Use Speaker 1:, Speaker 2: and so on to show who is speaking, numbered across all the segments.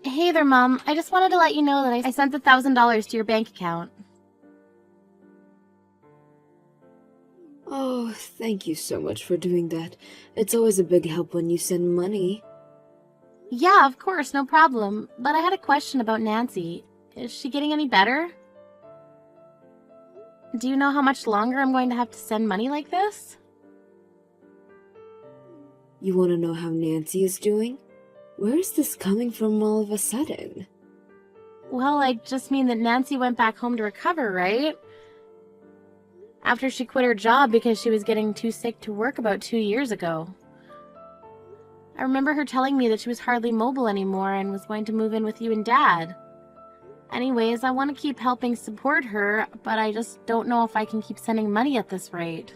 Speaker 1: Hey there, Mom. I just wanted to let you know that I sent the $1,000 to your bank account.
Speaker 2: Oh, thank you so much for doing that. It's always a big help when you send money.
Speaker 1: Yeah, of course, no problem. But I had a question about Nancy. Is she getting any better? Do you know how much longer I'm going to have to send money like this?
Speaker 2: You want to know how Nancy is doing? Where is this coming from all of a sudden?
Speaker 1: Well, I just mean that Nancy went back home to recover, right? After she quit her job because she was getting too sick to work about 2 years ago. I remember her telling me that she was hardly mobile anymore and was going to move in with you and Dad. Anyways, I want to keep helping support her, but I just don't know if I can keep sending money at this rate.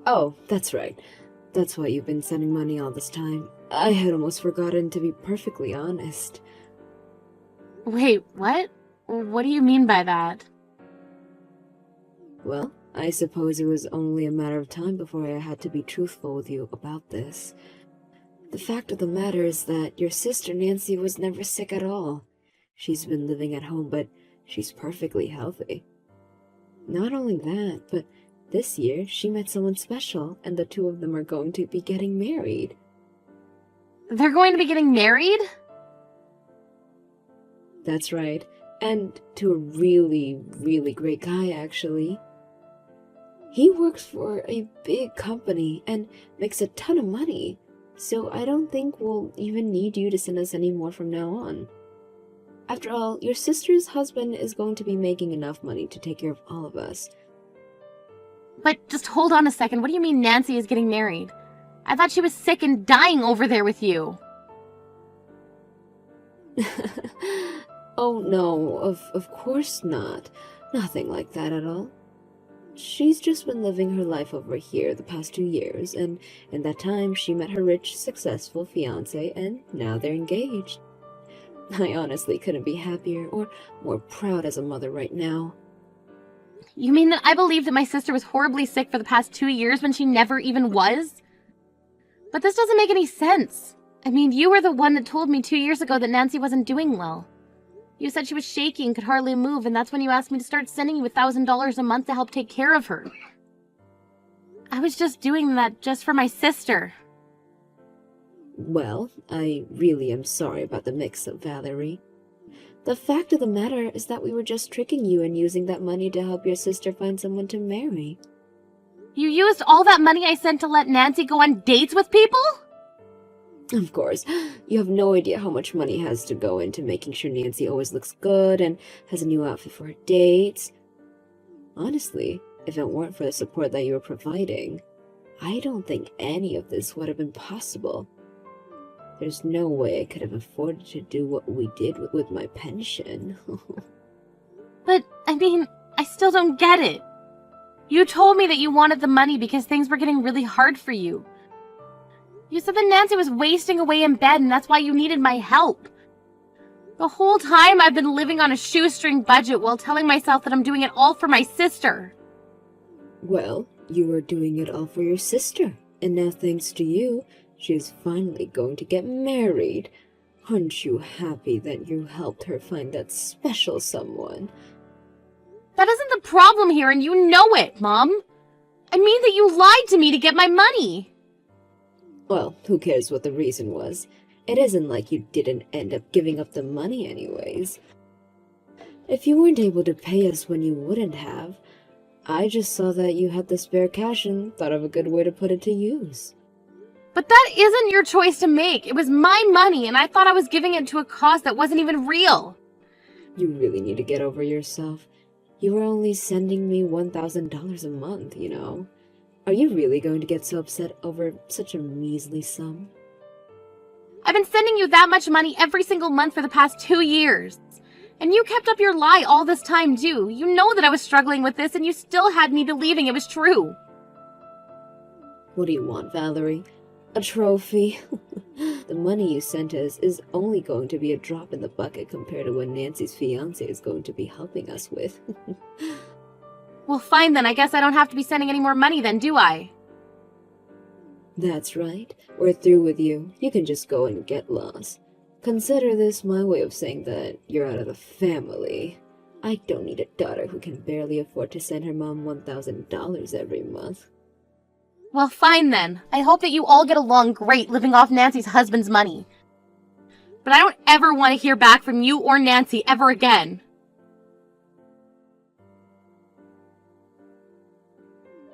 Speaker 2: Oh, that's right. That's why you've been sending money all this time. I had almost forgotten, to be perfectly honest.
Speaker 1: Wait, what? What do you mean by that?
Speaker 2: Well, I suppose it was only a matter of time before I had to be truthful with you about this. The fact of the matter is that your sister Nancy was never sick at all. She's been living at home, but she's perfectly healthy. Not only that, but this year she met someone special, and the two of them are going to be getting married.
Speaker 1: They're going to be getting married?
Speaker 2: That's right, and to a really, really great guy, actually. He works for a big company and makes a ton of money, so I don't think we'll even need you to send us any more from now on. After all, your sister's husband is going to be making enough money to take care of all of us.
Speaker 1: But just hold on a second. What do you mean Nancy is getting married? I thought she was sick and dying over there with you.
Speaker 2: Oh no, of course not. Nothing like that at all. She's just been living her life over here the past 2 years, and in that time she met her rich, successful fiancé, and now they're engaged. I honestly couldn't be happier or more proud as a mother right now.
Speaker 1: You mean that I believed that my sister was horribly sick for the past 2 years when she never even was? But this doesn't make any sense. I mean, you were the one that told me 2 years ago that Nancy wasn't doing well. You said she was shaky and could hardly move, and that's when you asked me to start sending you $1,000 a month to help take care of her. I was just doing that just for my sister.
Speaker 2: Well, I really am sorry about the mix-up, Valerie. The fact of the matter is that we were just tricking you and using that money to help your sister find someone to marry.
Speaker 1: You used all that money I sent to let Nancy go on dates with people?
Speaker 2: Of course, you have no idea how much money has to go into making sure Nancy always looks good and has a new outfit for her dates. Honestly, if it weren't for the support that you were providing, I don't think any of this would have been possible. There's no way I could have afforded to do what we did with my pension.
Speaker 1: But, I mean, I still don't get it. You told me that you wanted the money because things were getting really hard for you. You said that Nancy was wasting away in bed and that's why you needed my help. The whole time I've been living on a shoestring budget while telling myself that I'm doing it all for my sister.
Speaker 2: Well, you were doing it all for your sister, and now thanks to you, she is finally going to get married. Aren't you happy that you helped her find that special someone?
Speaker 1: That isn't the problem here, and you know it, Mom. I mean that you lied to me to get my money.
Speaker 2: Well, who cares what the reason was? It isn't like you didn't end up giving up the money anyways. If you weren't able to pay us when you wouldn't have, I just saw that you had the spare cash and thought of a good way to put it to use.
Speaker 1: But that isn't your choice to make. It was my money, and I thought I was giving it to a cause that wasn't even real.
Speaker 2: You really need to get over yourself. You were only sending me $1,000 a month, you know. Are you really going to get so upset over such a measly sum?
Speaker 1: I've been sending you that much money every single month for the past 2 years. And you kept up your lie all this time, too. You know that I was struggling with this, and you still had me believing it was true.
Speaker 2: What do you want, Valerie? A trophy? The money you sent us is only going to be a drop in the bucket compared to what Nancy's fiancé is going to be helping us with.
Speaker 1: Well, fine then. I guess I don't have to be sending any more money then, do I?
Speaker 2: That's right. We're through with you. You can just go and get lost. consider this my way of saying that you're out of the family. I don't need a daughter who can barely afford to send her mom $1,000 every month.
Speaker 1: Well, fine then. I hope that you all get along great living off Nancy's husband's money. But I don't ever want to hear back from you or Nancy ever again.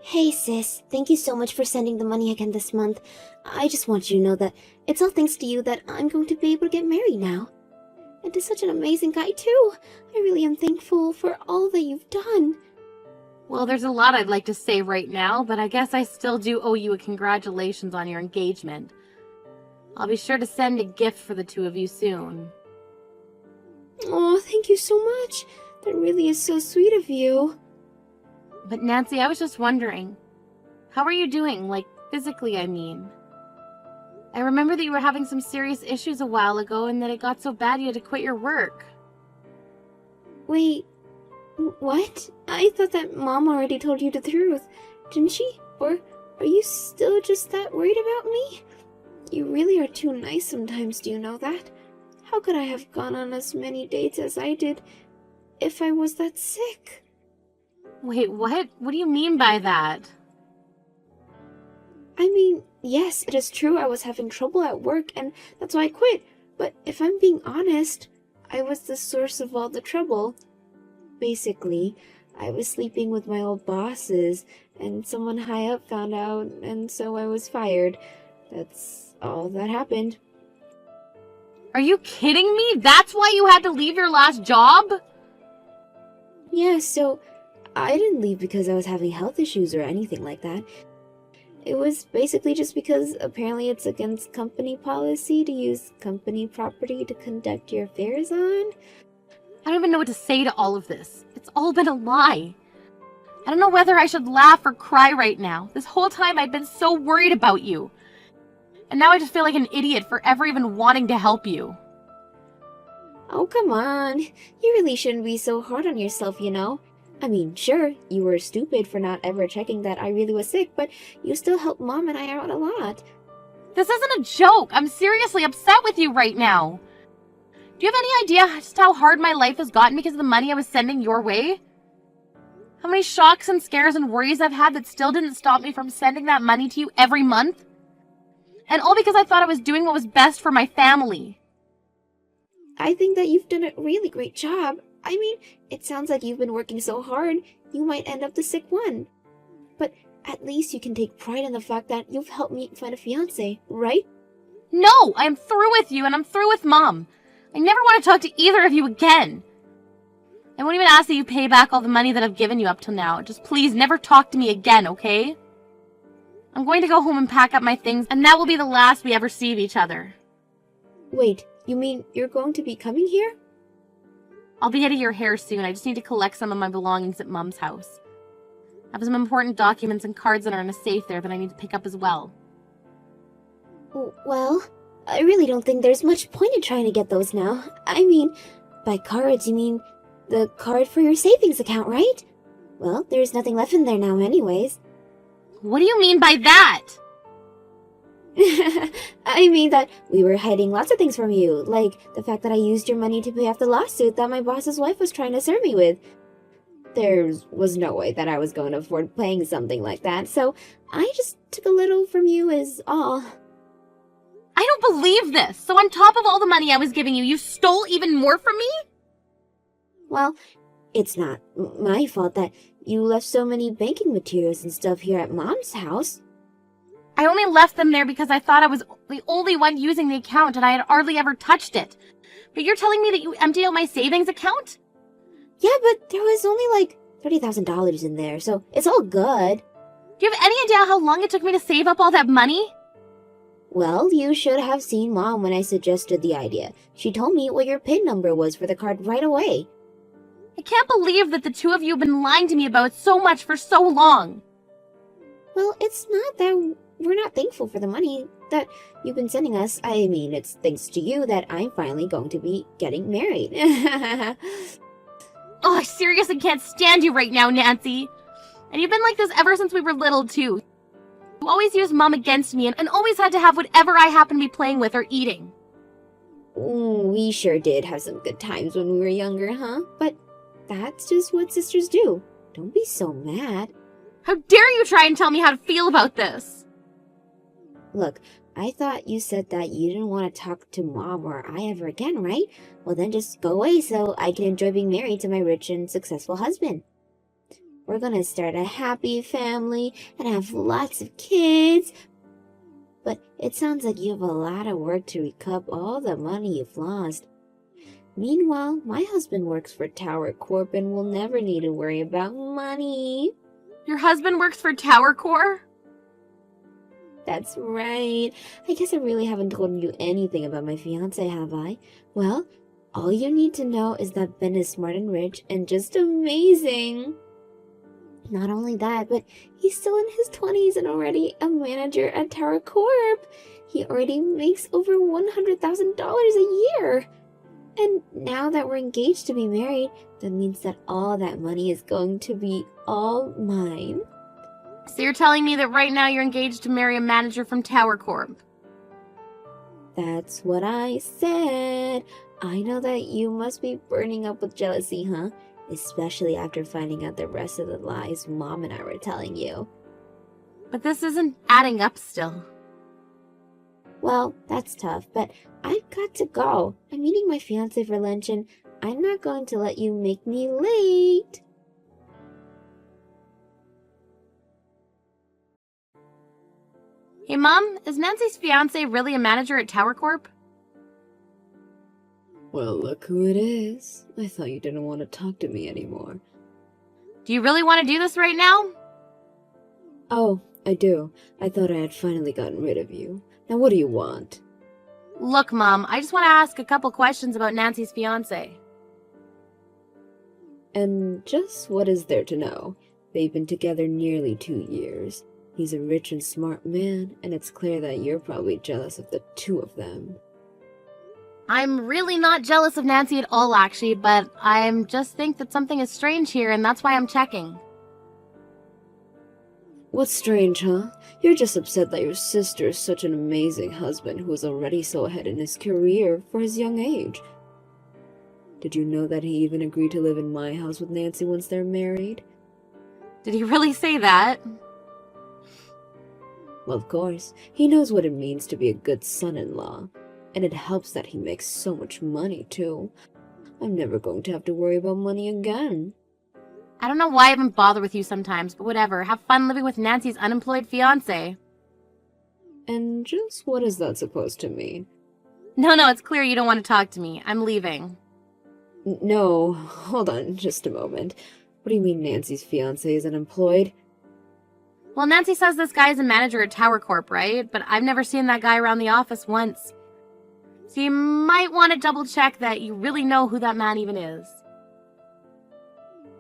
Speaker 3: Hey sis, thank you so much for sending the money again this month. I just want you to know that it's all thanks to you that I'm going to be able to get married now. And to such an amazing guy too. I really am thankful for all that you've done.
Speaker 1: Well, there's a lot I'd like to say right now, but I guess I still do owe you a congratulations on your engagement. I'll be sure to send a gift for the two of you soon.
Speaker 3: Oh, thank you so much. That really is so sweet of you.
Speaker 1: But Nancy, I was just wondering, how are you doing? Like, physically, I mean. I remember that you were having some serious issues a while ago and that it got so bad you had to quit your work.
Speaker 3: Wait, what? I thought that Mom already told you the truth, didn't she? Or are you still just that worried about me? You really are too nice sometimes, do you know that? How could I have gone on as many dates as I did if I was that sick?
Speaker 1: Wait, what? What do you mean by that?
Speaker 3: I mean, yes, it is true I was having trouble at work and that's why I quit. But if I'm being honest, I was the source of all the trouble. Basically, I was sleeping with my old bosses and someone high up found out and so I was fired. That's all that happened.
Speaker 1: Are you kidding me? That's why you had to leave your last job?
Speaker 3: Yeah, so I didn't leave because I was having health issues or anything like that. It was basically just because apparently it's against company policy to use company property to conduct your affairs on.
Speaker 1: I don't even know what to say to all of this. It's all been a lie. I don't know whether I should laugh or cry right now. This whole time I've been so worried about you. And now I just feel like an idiot for ever even wanting to help you.
Speaker 3: Oh, come on. You really shouldn't be so hard on yourself, you know? I mean, sure, you were stupid for not ever checking that I really was sick, but you still helped Mom and I out a lot.
Speaker 1: This isn't a joke. I'm seriously upset with you right now. Do you have any idea just how hard my life has gotten because of the money I was sending your way? How many shocks and scares and worries I've had that still didn't stop me from sending that money to you every month? And all because I thought I was doing what was best for my family.
Speaker 3: I think that you've done a really great job. I mean, it sounds like you've been working so hard, you might end up the sick one. But at least you can take pride in the fact that you've helped me find a fiancé, right?
Speaker 1: No, I am through with you and I'm through with Mom. I never want to talk to either of you again. I won't even ask that you pay back all the money that I've given you up till now. Just please never talk to me again, okay? I'm going to go home and pack up my things, and that will be the last we ever see of each other.
Speaker 3: Wait, you mean you're going to be coming here?
Speaker 1: I'll be getting your hair soon. I just need to collect some of my belongings at Mom's house. I have some important documents and cards that are in a safe there that I need to pick up as well.
Speaker 3: Well, I really don't think there's much point in trying to get those now. I mean, by cards, you mean the card for your savings account, right? Well, there's nothing left in there now anyways.
Speaker 1: What do you mean by that?
Speaker 3: I mean that we were hiding lots of things from you, like the fact that I used your money to pay off the lawsuit that my boss's wife was trying to serve me with. There was no way that I was going to afford paying something like that, so I just took a little from you is all.
Speaker 1: I don't believe this! So on top of all the money I was giving you, you stole even more from me?
Speaker 3: Well, it's not my fault that you left so many banking materials and stuff here at Mom's house.
Speaker 1: I only left them there because I thought I was the only one using the account and I had hardly ever touched it. But you're telling me that you emptied out my savings account?
Speaker 3: Yeah, but there was only like $30,000 in there, so it's all good.
Speaker 1: Do you have any idea how long it took me to save up all that money?
Speaker 3: Well, you should have seen Mom when I suggested the idea. She told me what your PIN number was for the card right away.
Speaker 1: I can't believe that the two of you have been lying to me about so much for so long.
Speaker 3: Well, it's not that we're not thankful for the money that you've been sending us. I mean, it's thanks to you that I'm finally going to be getting married.
Speaker 1: Oh, I seriously can't stand you right now, Nancy. And you've been like this ever since we were little, too. You always used Mom against me and always had to have whatever I happened to be playing with or eating.
Speaker 3: We sure did have some good times when we were younger, huh? But that's just what sisters do. Don't be so mad.
Speaker 1: How dare you try and tell me how to feel about this?
Speaker 3: Look, I thought you said that you didn't want to talk to Mom or I ever again, right? Well, then just go away so I can enjoy being married to my rich and successful husband. We're gonna start a happy family and have lots of kids. But it sounds like you have a lot of work to recoup all the money you've lost. Meanwhile, my husband works for Tower Corp and will never need to worry about money.
Speaker 1: Your husband works for Tower Corp?
Speaker 3: That's right. I guess I really haven't told you anything about my fiance, have I? Well, all you need to know is that Ben is smart and rich and just amazing. Not only that, but he's still in his 20s and already a manager at Tower Corp. He already makes over $100,000 a year. And now that we're engaged to be married, that means that all that money is going to be all mine.
Speaker 1: So you're telling me that right now you're engaged to marry a manager from Tower Corp?
Speaker 3: That's what I said. I know that you must be burning up with jealousy, huh? Especially after finding out the rest of the lies Mom and I were telling you.
Speaker 1: But this isn't adding up still.
Speaker 3: Well, that's tough, but I've got to go. I'm meeting my fiance for lunch and I'm not going to let you make me late.
Speaker 1: Hey Mom, is Nancy's fiance really a manager at Tower Corp?
Speaker 2: Well, look who it is. I thought you didn't want to talk to me anymore.
Speaker 1: Do you really want to do this right now?
Speaker 2: Oh, I do. I thought I had finally gotten rid of you. Now what do you want?
Speaker 1: Look, Mom, I just want to ask a couple questions about Nancy's fiance.
Speaker 2: And just what is there to know? They've been together nearly 2 years. He's a rich and smart man, and it's clear that you're probably jealous of the two of them.
Speaker 1: I'm really not jealous of Nancy at all, actually, but I just think that something is strange here, and that's why I'm checking.
Speaker 2: What's strange, huh? You're just upset that your sister is such an amazing husband who is already so ahead in his career for his young age. Did you know that he even agreed to live in my house with Nancy once they're married?
Speaker 1: Did he really say that?
Speaker 2: Well, of course. He knows what it means to be a good son-in-law. And it helps that he makes so much money, too. I'm never going to have to worry about money again.
Speaker 1: I don't know why I even bother with you sometimes, but whatever. Have fun living with Nancy's unemployed fiance.
Speaker 2: And just what is that supposed to mean?
Speaker 1: No, it's clear you don't want to talk to me. I'm leaving.
Speaker 2: No, hold on just a moment. What do you mean Nancy's fiance is unemployed?
Speaker 1: Well, Nancy says this guy is a manager at Tower Corp, right? But I've never seen that guy around the office once. So you might want to double check that you really know who that man even is.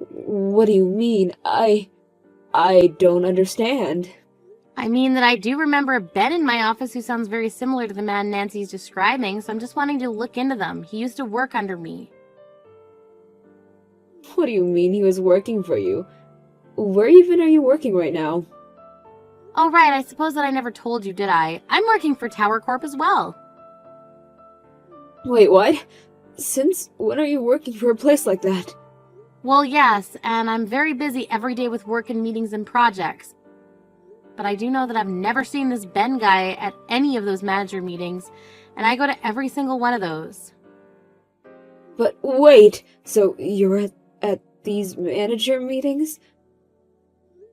Speaker 2: What do you mean? I don't understand.
Speaker 1: I mean that I do remember a Ben in my office who sounds very similar to the man Nancy's describing, so I'm just wanting to look into them. He used to work under me.
Speaker 2: What do you mean he was working for you? Where even are you working right now?
Speaker 1: Oh right, I suppose that I never told you, did I? I'm working for Tower Corp as well.
Speaker 2: Wait, what? Since when are you working for a place like that?
Speaker 1: Well, yes, and I'm very busy every day with work and meetings and projects. But I do know that I've never seen this Ben guy at any of those manager meetings, and I go to every single one of those.
Speaker 2: But wait, so you're at these manager meetings?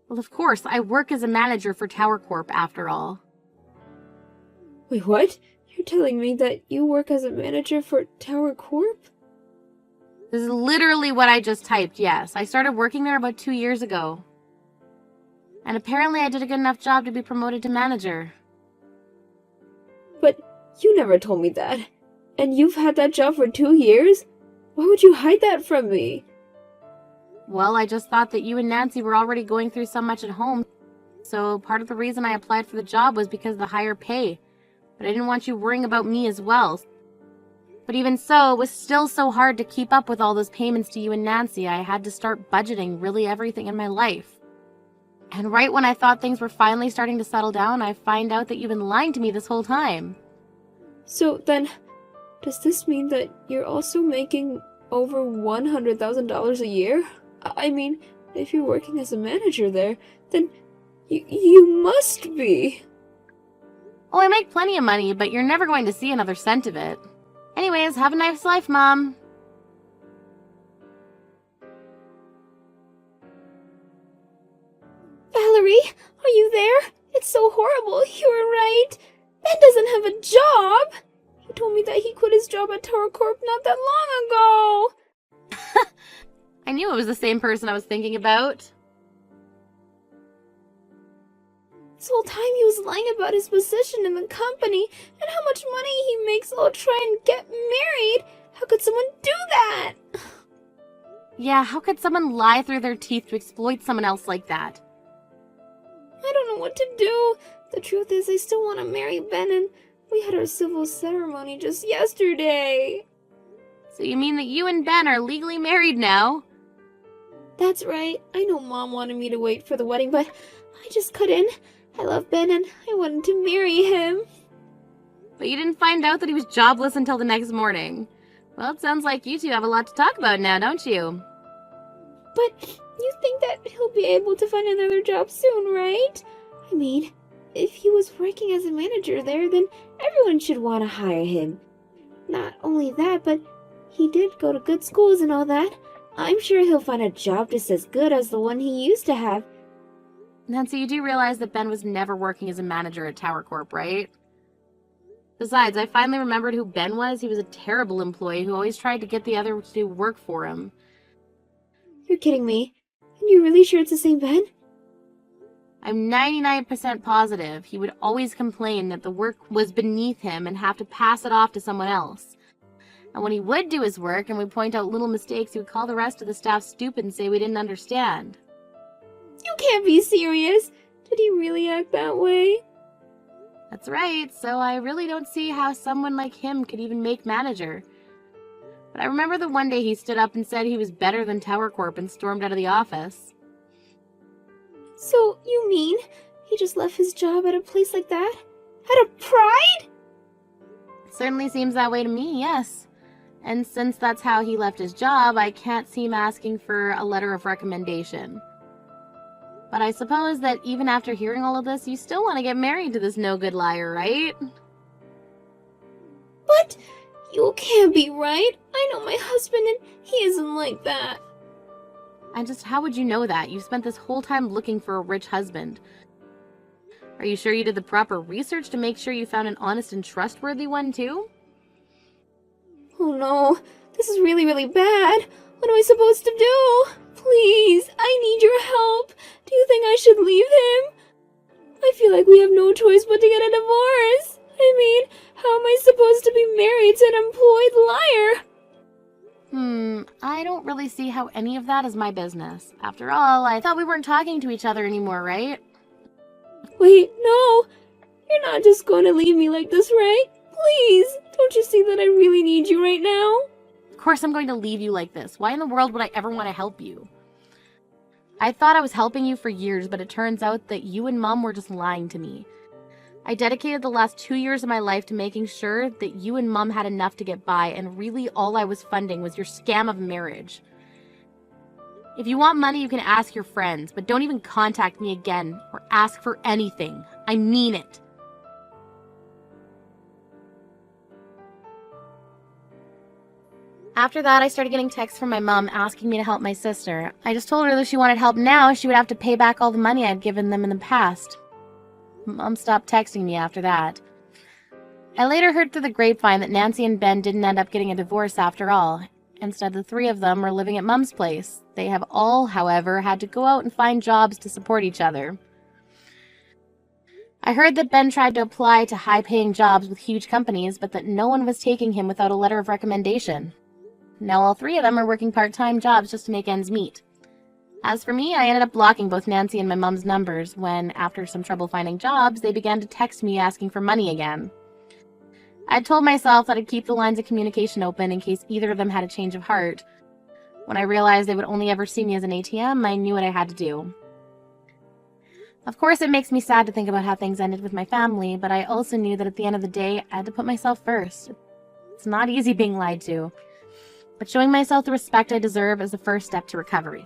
Speaker 1: Well, of course, I work as a manager for Tower Corp after all.
Speaker 2: Wait, what? You're telling me that you work as a manager for Tower Corp?
Speaker 1: This is literally what I just typed, yes. I started working there about 2 years ago. And apparently I did a good enough job to be promoted to manager.
Speaker 2: But you never told me that. And you've had that job for 2 years? Why would you hide that from me?
Speaker 1: Well, I just thought that you and Nancy were already going through so much at home. So part of the reason I applied for the job was because of the higher pay. But I didn't want you worrying about me as well. But even so, it was still so hard to keep up with all those payments to you and Nancy. I had to start budgeting really everything in my life. And right when I thought things were finally starting to settle down, I find out that you've been lying to me this whole time.
Speaker 2: So then, does this mean that you're also making over $100,000 a year? I mean, if you're working as a manager there, then you must be.
Speaker 1: Oh, I make plenty of money, but you're never going to see another cent of it. Anyways, have a nice life, Mom.
Speaker 3: Valerie, are you there? It's so horrible. You were right. Ben doesn't have a job. He told me that he quit his job at Tower Corp not that long ago.
Speaker 1: I knew it was the same person I was thinking about.
Speaker 3: This whole time he was lying about his position in the company and how much money he makes while trying to get married. How could someone do that?
Speaker 1: Yeah, how could someone lie through their teeth to exploit someone else like that?
Speaker 3: I don't know what to do. The truth is, I still want to marry Ben, and we had our civil ceremony just yesterday.
Speaker 1: So you mean that you and Ben are legally married now?
Speaker 3: That's right. I know Mom wanted me to wait for the wedding, but I just couldn't. I love Ben, and I wanted to marry him.
Speaker 1: But you didn't find out that he was jobless until the next morning. Well, it sounds like you two have a lot to talk about now, don't you?
Speaker 3: But you think that he'll be able to find another job soon, right? I mean, if he was working as a manager there, then everyone should want to hire him. Not only that, but he did go to good schools and all that. I'm sure he'll find a job just as good as the one he used to have.
Speaker 1: Nancy, you do realize that Ben was never working as a manager at Tower Corp, right? Besides, I finally remembered who Ben was. He was a terrible employee who always tried to get the other to do work for him.
Speaker 3: You're kidding me. And you're really sure it's the same Ben?
Speaker 1: I'm 99% positive he would always complain that the work was beneath him and have to pass it off to someone else. And when he would do his work and would point out little mistakes, he would call the rest of the staff stupid and say we didn't understand.
Speaker 3: You can't be serious. Did he really act that way?
Speaker 1: That's right, so I really don't see how someone like him could even make manager. But I remember the one day he stood up and said he was better than Tower Corp and stormed out of the office.
Speaker 3: So, you mean he just left his job at a place like that? Out of pride?
Speaker 1: It certainly seems that way to me, yes. And since that's how he left his job, I can't see him asking for a letter of recommendation. But I suppose that even after hearing all of this, you still want to get married to this no-good liar, right?
Speaker 3: But you can't be right. I know my husband and he isn't like that.
Speaker 1: And just how would you know that? You've spent this whole time looking for a rich husband. Are you sure you did the proper research to make sure you found an honest and trustworthy one, too?
Speaker 3: Oh no, this is really, really bad. What am I supposed to do? Please, I need your help. Do you think I should leave him? I feel like we have no choice but to get a divorce. I mean, how am I supposed to be married to an employed liar?
Speaker 1: I don't really see how any of that is my business. After all, I thought we weren't talking to each other anymore, right?
Speaker 3: Wait, no. You're not just going to leave me like this, right? Please, don't you see that I really need you right now?
Speaker 1: Of course I'm going to leave you like this. Why in the world would I ever want to help you? I thought I was helping you for years, but it turns out that you and Mom were just lying to me. I dedicated the last 2 years of my life to making sure that you and Mom had enough to get by, and really all I was funding was your scam of marriage. If you want money, you can ask your friends, but don't even contact me again or ask for anything. I mean it. After that, I started getting texts from my mom asking me to help my sister. I just told her that if she wanted help now, she would have to pay back all the money I'd given them in the past. Mom stopped texting me after that. I later heard through the grapevine that Nancy and Ben didn't end up getting a divorce after all. Instead, the three of them were living at Mom's place. They have all, however, had to go out and find jobs to support each other. I heard that Ben tried to apply to high-paying jobs with huge companies, but that no one was taking him without a letter of recommendation. Now all three of them are working part-time jobs just to make ends meet. As for me, I ended up blocking both Nancy and my mom's numbers when, after some trouble finding jobs, they began to text me asking for money again. I'd told myself that I'd keep the lines of communication open in case either of them had a change of heart. When I realized they would only ever see me as an ATM, I knew what I had to do. Of course, it makes me sad to think about how things ended with my family, but I also knew that at the end of the day, I had to put myself first. It's not easy being lied to. But showing myself the respect I deserve is the first step to recovery.